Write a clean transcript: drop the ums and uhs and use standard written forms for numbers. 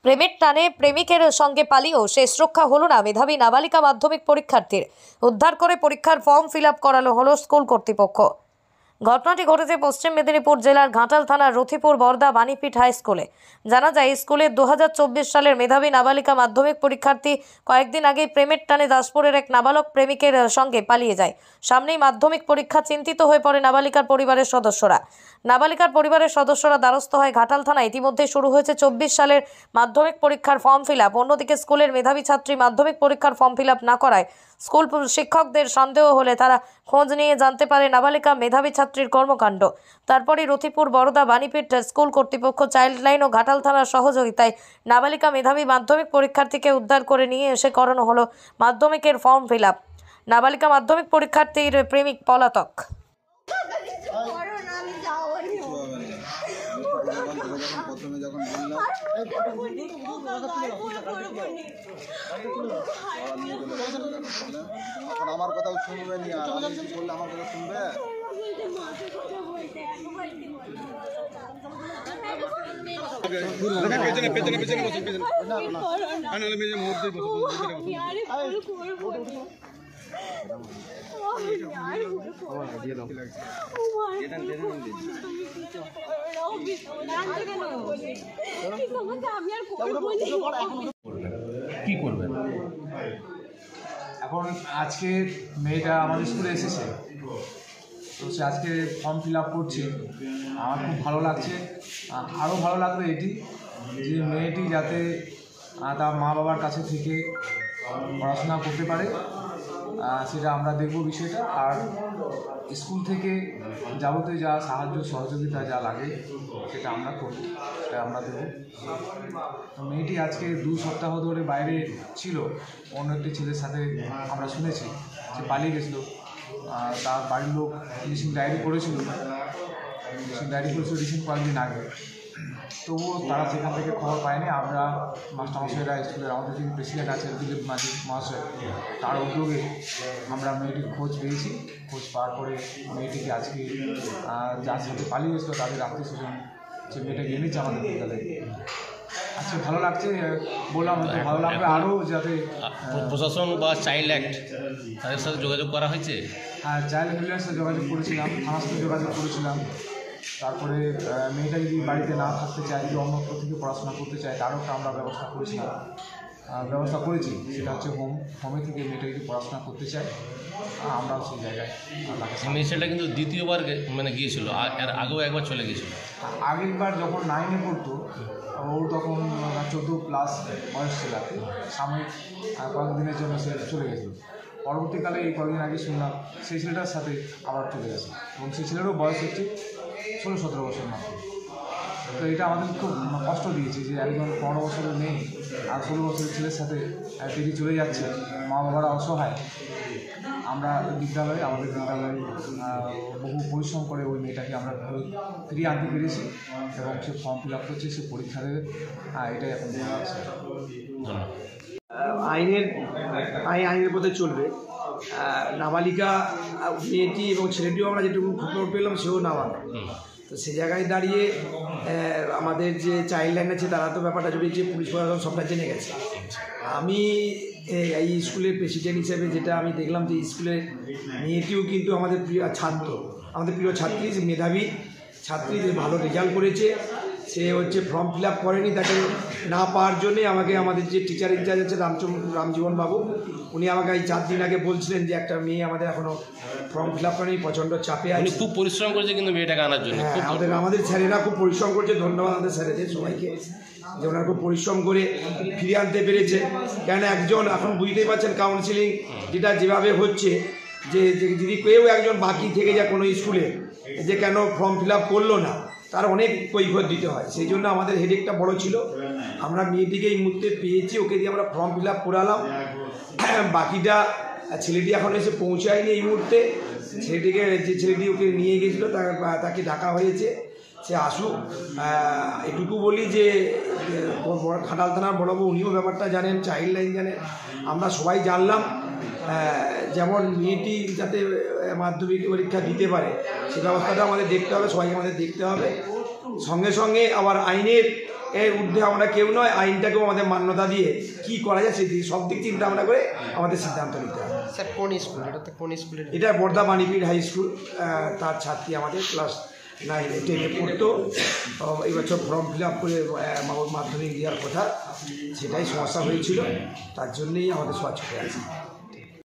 প্রেমের টানে প্রেমিকের সঙ্গে পালিয়েও শেষ রক্ষা হলো না মেধাবী নাবালিকা মাধ্যমিক পরীক্ষার্থীর। উদ্ধার করে পরীক্ষার ফর্ম ফিল আপ করানো হলো স্কুল কর্তৃপক্ষ। ঘটনাটি ঘটেছে পশ্চিম মেদিনীপুর জেলার ঘাটাল থানার রথিপুর বর্দা বাণীপীঠ হাই স্কুলে। জানা যায়, স্কুলের 2024 সালের মেধাবী নাবালিকা মাধ্যমিক পরীক্ষার্থী কয়েকদিন আগে প্রেমের টানে দাসপুরের এক নাবালক প্রেমিকের সঙ্গে পালিয়ে যায়। সামনেই মাধ্যমিক পরীক্ষা, চিন্তিত হয়ে পড়ে নাবালিকার পরিবারের সদস্যরা। নাবালিকার পরিবারের সদস্যরা দ্বারস্থ হয় ঘাটাল থানায়। ইতিমধ্যে শুরু হয়েছে 24 সালের মাধ্যমিক পরীক্ষার ফর্ম ফিল আপ। অন্যদিকে স্কুলের মেধাবী ছাত্রী মাধ্যমিক পরীক্ষার ফর্ম ফিল আপ না করায় স্কুল শিক্ষকদের সন্দেহ হলে তারা খোঁজ নিয়ে জানতে পারে নাবালিকা মেধাবী ছাত্রীর কর্মকাণ্ড। তারপরই রথিপুর বরদা বাণীপীঠ স্কুল কর্তৃপক্ষ, চাইল্ড লাইন ও ঘাটাল থানার সহযোগিতায় নাবালিকা মেধাবী মাধ্যমিক পরীক্ষার্থীকে উদ্ধার করে নিয়ে এসে করানো হলো মাধ্যমিকের ফর্ম ফিল আপ। নাবালিকা মাধ্যমিক পরীক্ষার্থীর প্রেমিক পলাতক। প্রথমে যখন বললাম এখন আমার কথাও শুনবে নি, আর আমি কি বললে আমার কথা শুনবে? কি করবেন এখন? আজকে মেয়েটা আমাদের স্কুলে এসেছে, তো সে আজকে ফর্ম ফিল আপ করছে। আমার খুব ভালো লাগছে। আরও ভালো লাগবে এটি যে মেয়েটি যাতে তার মা বাবার কাছে থেকে পড়াশোনা করতে পারে, সেটা আমরা দেখব বিষয়টা। আর স্কুল থেকে যাবতীয় যা সাহায্য সহযোগিতা যা লাগে সেটা আমরা করব, সেটা আমরা দেবো। তো মেয়েটি আজকে 2 সপ্তাহ ধরে বাইরে ছিল, অন্য একটি ছেলের সাথে আমরা শুনেছি সে পালিয়ে গেছিলো। তার বাড়ির লোক মিসিং ডায়েরি করেছিল রিসেন্ট কয়েকদিন আগে, তবুও তারা সেখান থেকে খবর পায়নি। আমরা মাস্টারমশাইরা, স্কুলের আমাদের যিনি প্রেসিডেন্ট আছে দিলীপ মাঝি মহাশয়, তার উদ্যোগে আমরা মেয়েটির খোঁজ পেয়েছি। খোঁজ পাওয়ার পরে মেয়েটিকে আজকে যার সাথে পালিয়ে গেছিলো তাদের আত্মীয় স্বজন সে মেয়েটাকে এনেছে আমাদের বিদ্যালয়ে। আজকে ভালো লাগছে, বললাম হয়তো ভালো লাগবে আরও, যাতে প্রশাসন বা চাইল্ড অ্যাক্ট তাদের সাথে যোগাযোগ করা হয়েছে। হ্যাঁ, চাইল্ড হেল্পলাইনের সাথে যোগাযোগ করেছিলাম, থানার সাথে যোগাযোগ করেছিলাম। তারপরে মেয়েটা যদি বাড়িতে না থাকতে চায়, যদি অন্যত্র থেকে পড়াশোনা করতে চায়, তারও একটা আমরা ব্যবস্থা করেছি। সেটা হচ্ছে হোমে থেকে মেয়েটা যদি পড়াশোনা করতে চায়, আমরাও সেই জায়গায়। মেয়েটা কিন্তু দ্বিতীয়বার গিয়েছিল, এর আগেও একবার চলে গিয়েছিল। আগেরবার যখন 9-এ পড়তো, ও তখন 14+ বয়স ছিল। সাময়িক কয়েকদিনের জন্য সে চলে গেছিল। পরবর্তীকালে এই কয়েকদিন আগে শুনলাম সেই ছেলেটার সাথে আবার চলে গেছে, এবং সেই ছেলেরও বয়স হচ্ছে 16-17 বছর মাত্র। তো এটা আমাদের খুব কষ্ট দিয়েছে যে একজন 15 বছরের মেয়ে আর 16 বছরের ছেলের সাথে দিদি চলে যাচ্ছে, মা বাবারা অসহায়। আমরা আমাদের বিদ্যালয়ে বহু পরিশ্রম করে ওই মেয়েটাকে আমরা ফিরিয়ে আনতে পেরেছি, এবং সে ফর্ম ফিল আপ করছে, সে পরীক্ষা দেবে। এটাই এখন আছে। আইনের পথে চলবে। নাবালিকা মেয়েটি এবং ছেলেটিও আমরা যেটুকু খবর পেলাম সেও নাবালক। তো সে জায়গায় দাঁড়িয়ে আমাদের যে চাইল্ড লাইন আছে তারা তো ব্যাপারটা জড়িয়েছে, পুলিশ প্রশাসন সবটা জেনে গেছে। আমি এই স্কুলের প্রেসিডেন্ট হিসেবে যেটা আমি দেখলাম যে স্কুলের মেয়েটিও কিন্তু আমাদের প্রিয় ছাত্র, আমাদের প্রিয় ছাত্রী, মেধাবী ছাত্রী, যে ভালো রেজাল্ট করেছে। সে হচ্ছে ফর্ম ফিল আপ করেনি, তাকে না পাওয়ার জন্যে আমাদের যে টিচার ইনচার্জ আছে রামজীবন বাবু, উনি আমাকে এই 4 দিন আগে বলছিলেন যে একটা মেয়ে আমাদের এখনও ফর্ম ফিল আপ করেনি, প্রচণ্ড চাপে আছে। খুব পরিশ্রম করেছে কিন্তু মেয়েটাকে আনার জন্য। হ্যাঁ, আমাদের স্যারেরা খুব পরিশ্রম করছে। ধন্যবাদ আমাদের স্যারেদের সবাইকে যে ওনারা খুব পরিশ্রম করে ফিরিয়ে আনতে পেরেছে। কেন একজন এখন বুঝতেই পারছেন কাউন্সিলিং যেভাবে হচ্ছে, যে যদি কেউ একজন বাকি থেকে যায় কোনো স্কুলে, যে কেন ফর্ম ফিল আপ করলো না, তার অনেক কৈফিয়ত দিতে হয়। সেই জন্য আমাদের হেডেকটা বড় ছিল। আমরা মেয়েটিকে এই মুহূর্তে পেয়েছি, ওকে দিয়ে আমরা ফর্ম ফিল আপ করালাম। বাকিটা ছেলেটি এখন এসে পৌঁছায়নি এই মুহূর্তে। যে ছেলেটি ওকে নিয়ে গেছিলো তাকে ডাকা হয়েছে, সে আসুক। এটুকু বলি যে ঘাটাল থানার বড়বাবু উনিও ব্যাপারটা জানেন, চাইল্ড লাইন জানেন, আমরা সবাই জানলাম। যেমন মেয়েটি যাতে মাধ্যমিক পরীক্ষা দিতে পারে সে ব্যবস্থাটা আমাদের দেখতে হবে, সবাইকে আমাদের দেখতে হবে। সঙ্গে সঙ্গে আবার আইনের এর ঊর্ধ্বে আমরা কেউ নয়, আইনটাকেও আমাদের মান্যতা দিয়ে কি করা যায় সেই দিকে সব দিক চিন্তা ভাবনা করে আমাদের সিদ্ধান্ত নিতে হবে। স্যার কোন স্কুল এটাতে, কোন স্কুলের? এটা বর্ধা বাণীপীঠ হাই স্কুল, তার ছাত্রী আমাদের ক্লাস 9-10 পড়তো। এই বছর ফর্ম ফিল আপ করে মাধ্যমিক দেওয়ার কথা, সেটাই সমস্যা হয়েছিল, তার জন্যেই আমাদের সব ছুটে আছে।